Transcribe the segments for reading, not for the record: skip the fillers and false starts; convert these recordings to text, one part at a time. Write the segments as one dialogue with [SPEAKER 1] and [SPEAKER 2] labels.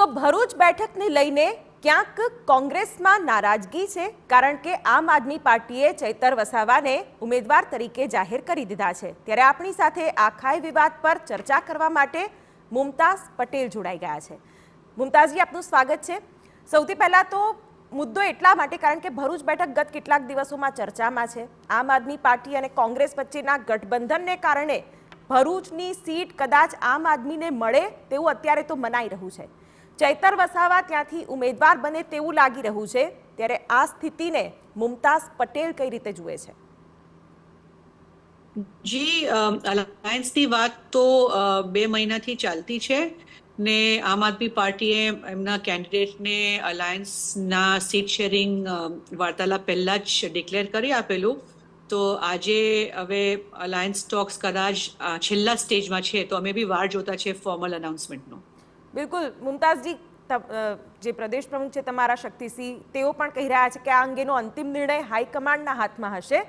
[SPEAKER 1] તો ભરૂચ બેઠકને લઈને ક્યાંક કોંગ્રેસમાં નારાજગી છે, કારણ કે આમ આદમી પાર્ટીએ ચૈતર વસાવાને ઉમેદવાર તરીકે જાહેર કરી દીધા છે। ત્યારે આપણી સાથે આખાય વિવાદ પર ચર્ચા કરવા માટે મુમતાઝ પટેલ જોડાઈ ગયા છે। મુમતાઝજી, આપનું સ્વાગત છે। સૌથી પહેલા તો મુદ્દો એટલા માટે કારણ કે ભરૂચ બેઠક ગત કેટલાક દિવસોમાં ચર્ચામાં છે। આમ આદમી પાર્ટી અને કોંગ્રેસ વચ્ચેના ગઠબંધનને કારણે ભરૂચની સીટ કદાચ આમ આદમીને મળે તેવું અત્યારે તો મનાઈ રહ્યું છે। ચૈતર વસાવા ત્યાંથી ઉમેદવાર બને તેવું લાગી રહ્યું છે। ત્યારે આ સ્થિતિને મુમતાઝ પટેલ કઈ રીતે જુએ છે?
[SPEAKER 2] જી, અલાયન્સની વાત તો 2 મહિનાથી ચાલતી છે ને આમ આદમી પાર્ટીએ એમના કેન્ડિડેટને અલાયન્સના સીટ શેરિંગ વાર્તાલાપ પહેલા જ ડિક્લેર કરી આપેલું। તો આજે હવે અલાયન્સ ટોક્સ કદાચ છેલ્લા સ્ટેજમાં છે, તો અમે બી વાર જોતા છે ફોર્મલ અનાઉન્સમેન્ટનો।
[SPEAKER 1] બિલકુલ મુમતાઝજી, જે પ્રદેશ પ્રમુખ છે તમારા શક્તિસિંહ, તેઓ પણ કહી રહ્યા છે કે આ અંગેનો અંતિમ નિર્ણય હાઈકમાન્ડના હાથમાં હશે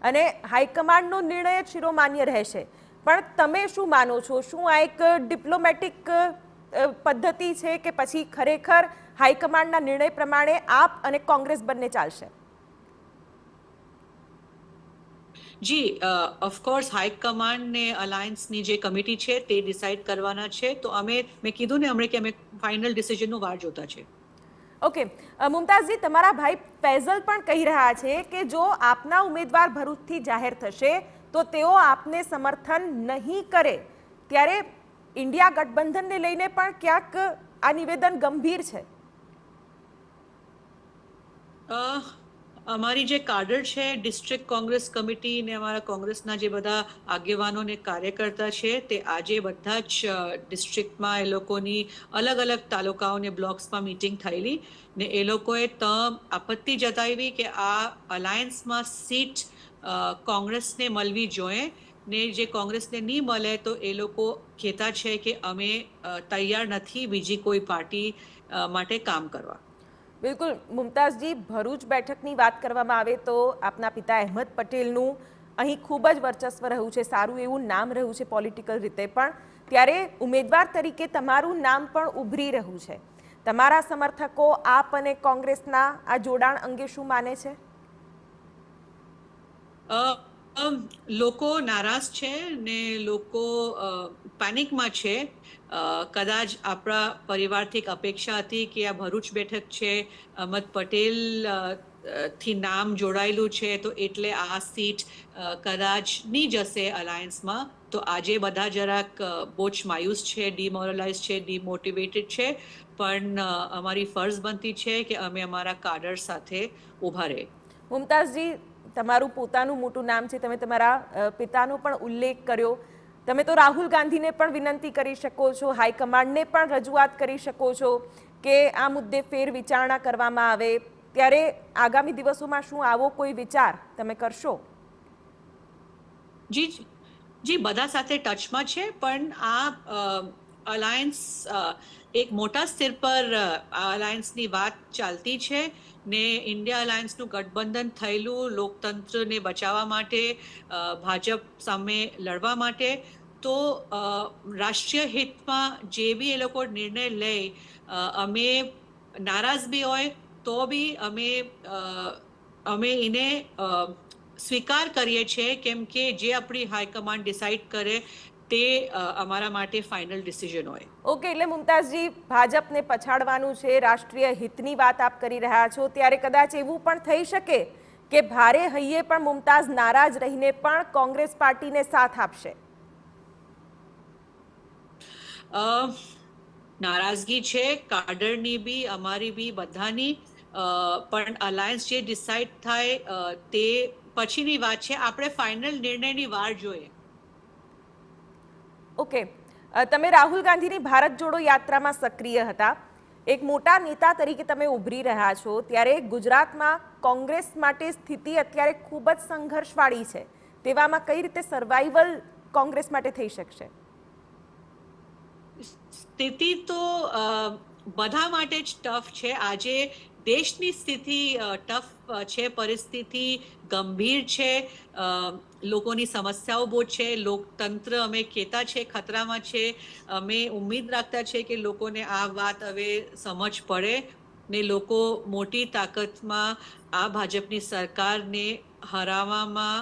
[SPEAKER 1] અને હાઈકમાન્ડનો નિર્ણય જ શિરોમાન્ય રહેશે। પણ તમે શું માનો છો? શું આ એક ડિપ્લોમેટિક પદ્ધતિ છે કે પછી ખરેખર હાઈકમાન્ડના નિર્ણય પ્રમાણે આપ અને કોંગ્રેસ બંને ચાલશે?
[SPEAKER 2] જી, ઓફકોર્સ હાઈકમાન્ડ ને અલાયન્સની જે કમિટી છે તે ડિસાઇડ કરવાના છે। તો મેં કીધું ને હમણાં કે અમે ફાઇનલ ડિસિઝનનું વાર જોતા છે।
[SPEAKER 1] ઓકે મુમતાઝજી, તમારા ભાઈ ફૈઝલ પણ કહી રહ્યા છે કે જો આપના ઉમેદવાર ભરૂચથી જાહેર થશે તો તેઓ આપને સમર્થન નહીં કરે। ત્યારે ઇન્ડિયા ગઠબંધનને લઈને પણ ક્યાંક આ નિવેદન ગંભીર છે।
[SPEAKER 2] અમારી જે કાડર છે, ડિસ્ટ્રિક્ટ કોંગ્રેસ કમિટી ને અમારા કોંગ્રેસના જે બધા આગેવાનો ને કાર્યકર્તા છે, તે આજે બધા જ ડિસ્ટ્રિક્ટમાં એ લોકોની અલગ અલગ તાલુકાઓ ને બ્લોક્સમાં મીટિંગ થયેલી ને એ લોકોએ આપત્તિ જતાવી કે આ અલાયન્સમાં સીટ કોંગ્રેસને મળવી જોઈએ ને જે કોંગ્રેસને નહીં મળે તો એ લોકો કહેતા છે કે અમે તૈયાર નથી બીજી કોઈ પાર્ટી માટે કામ કરવા।
[SPEAKER 1] બિલકુલ મુમતાઝજી, ભરૂચ બેઠકની વાત કરવામાં આવે તો આપના પિતા અહેમદ પટેલનું અહીં ખૂબ જ વર્ચસ્વ રહ્યું છે, સારું એવું નામ રહ્યું છે પોલિટિકલ રીતે પણ। ત્યારે ઉમેદવાર તરીકે તમારું નામ પણ ઉભરી રહ્યું છે। તમારા સમર્થકો આપ અને કોંગ્રેસના આ જોડાણ અંગે શું માને છે?
[SPEAKER 2] લોકો નારાજ છે ને લોકો પેનિકમાં છે। કદાચ આપણા પરિવારથી એક અપેક્ષા હતી કે આ ભરૂચ બેઠક છે, અહેમદ પટેલ થી નામ જોડાયેલું છે, તો એટલે આ સીટ કદાચ નહીં જશે અલાયન્સમાં। તો આજે બધા જરાક બહુ જ માયુસ છે, ડિમોરલાઇઝ છે, ડિમોટિવેટેડ છે, પણ અમારી ફરજ બનતી છે કે અમે અમારા કાડર સાથે ઊભા રહે।
[SPEAKER 1] મુમતાઝજી, તમારું પોતાનું મોટું નામ છે, તમે તમારા પિતાનો પણ ઉલ્લેખ કર્યો। તમે તો રાહુલ ગાંધીને પણ વિનંતી કરી શકો છો, હાઈકમાન્ડને પણ રજૂઆત કરી શકો છો કે આ મુદ્દે ફેર વિચારણા કરવામાં આવે। ત્યારે આગામી દિવસોમાં શું આવો કોઈ વિચાર તમે કરશો?
[SPEAKER 2] જી, બધા સાથે ટચમાં છે, પણ આ અલાયન્સ એક મોટા સ્તર પર અલાયન્સની વાત ચાલતી છે ને ઇન્ડિયા અલાયન્સનું ગઠબંધન થયેલું લોકતંત્રને બચાવવા માટે, ભાજપ સામે લડવા માટે। તો રાષ્ટ્રીય હિતમાં જે બી એ લોકો નિર્ણય લે, અમે નારાજ બી હોય તો બી અમે એને સ્વીકાર કરીએ છીએ, કેમ કે જે આપણી હાઈકમાન્ડ ડિસાઇડ કરે તે અમારા માટે ફાઇનલ ડિસિઝન હોય।
[SPEAKER 1] ઓકે, એટલે મુમતાઝજી, ભાજપને પછાડવાનું છે, રાષ્ટ્રીય હિતની વાત આપ કરી રહ્યા છો, ત્યારે કદાચ એવું પણ થઈ શકે કે ભારે હૈયે પણ મુમતાઝ નારાજ રહીને પણ કોંગ્રેસ પાર્ટીને સાથ આપશે?
[SPEAKER 2] નારાજગી છે કાડરની બી, અમારી બી, બધાની। પણ અલાયન્સ જે ડિસાઇડ થાય તે પછીની વાત છે, આપણે ફાઇનલ નિર્ણયની વાર જોઈએ।
[SPEAKER 1] ઓકે, તમે રાહુલ ગાંધીની ભારત જોડો યાત્રામાં સક્રિય હતા, એક મોટા નેતા તરીકે તમે ઉભરી રહ્યા છો। ત્યારે ગુજરાતમાં કોંગ્રેસ માટે સ્થિતિ અત્યારે ખૂબ જ સંઘર્ષવાળી છે। તેવામાં કઈ રીતે સર્વાઈવલ કોંગ્રેસ માટે થઈ શકશે?
[SPEAKER 2] સ્થિતિ તો બધા માટે જ ટફ છે। આજે દેશની સ્થિતિ ટફ છે, પરિસ્થિતિ ગંભીર છે, લોકોની સમસ્યાઓ બહુ છે, લોકતંત્ર અમે કહેતા છે ખતરામાં છે. અમે ઉમ્મીદ રાખતા છે કે લોકોને આ વાત હવે સમજ પડે ને લોકો મોટી તાકાતમાં આ ભાજપની સરકારને હરાવવામાં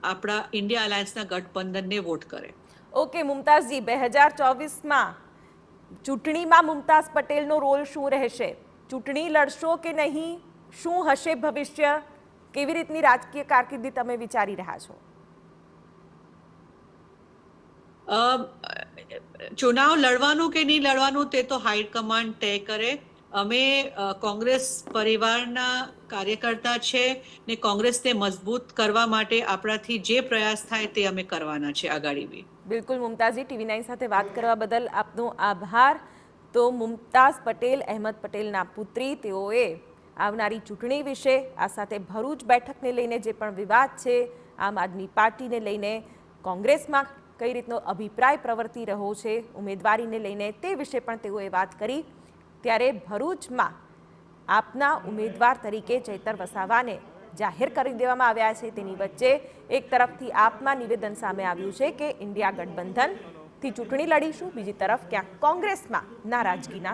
[SPEAKER 2] આપણા ઇન્ડિયા અલાયન્સના ગઠબંધનને વોટ કરે.
[SPEAKER 1] ઓકે મુમતાઝજી, 2024માં ચૂંટણીમાં મુમતાઝ પટેલનો રોલ શું રહેશે? ચૂંટણી લડશો કે નહીં? શું હશે ભવિષ્ય? કેવી રીતની રાજકીય કારકિર્દી તમે વિચારી રહ્યા છો?
[SPEAKER 2] ચુનાવ લડવાનું કે નહીં લડવાનું તે તો હાઈકમાન્ડ તય કરે. અમે કોંગ્રેસ પરિવારના કાર્યકર્તા છે ને કોંગ્રેસને મજબૂત કરવા માટે આપણાથી જે પ્રયાસ થાય તે અમે કરવાના છે આગાડી બી.
[SPEAKER 1] બિલકુલ મુમતાઝજી, TV9 સાથે વાત કરવા બદલ આપનો આભાર. તો મુમતાઝ પટેલ, અહેમદ પટેલના પુત્રી, તેઓએ આવનારી ચૂંટણી વિશે, આ સાથે ભરૂચ બેઠકને લઈને જે પણ વિવાદ છે, આમ આદમી પાર્ટીને લઈને કોંગ્રેસમાં કઈ રીતનો અભિપ્રાય પ્રવર્તી રહ્યો છે ઉમેદવારીને લઈને, તે વિશે પણ તેઓએ વાત કરી. ત્યારે ભરૂચમાં આપના ઉમેદવાર તરીકે ચૈતર વસાવાને જાહેર કરી દેવામાં આવ્યા છે. તેની વચ્ચે એક તરફથી આપમાં નિવેદન સામે આવ્યું છે કે ઇન્ડિયા ગઠબંધનથી ચૂંટણી લડીશું, બીજી તરફ ક્યાંક કોંગ્રેસમાં નારાજગીના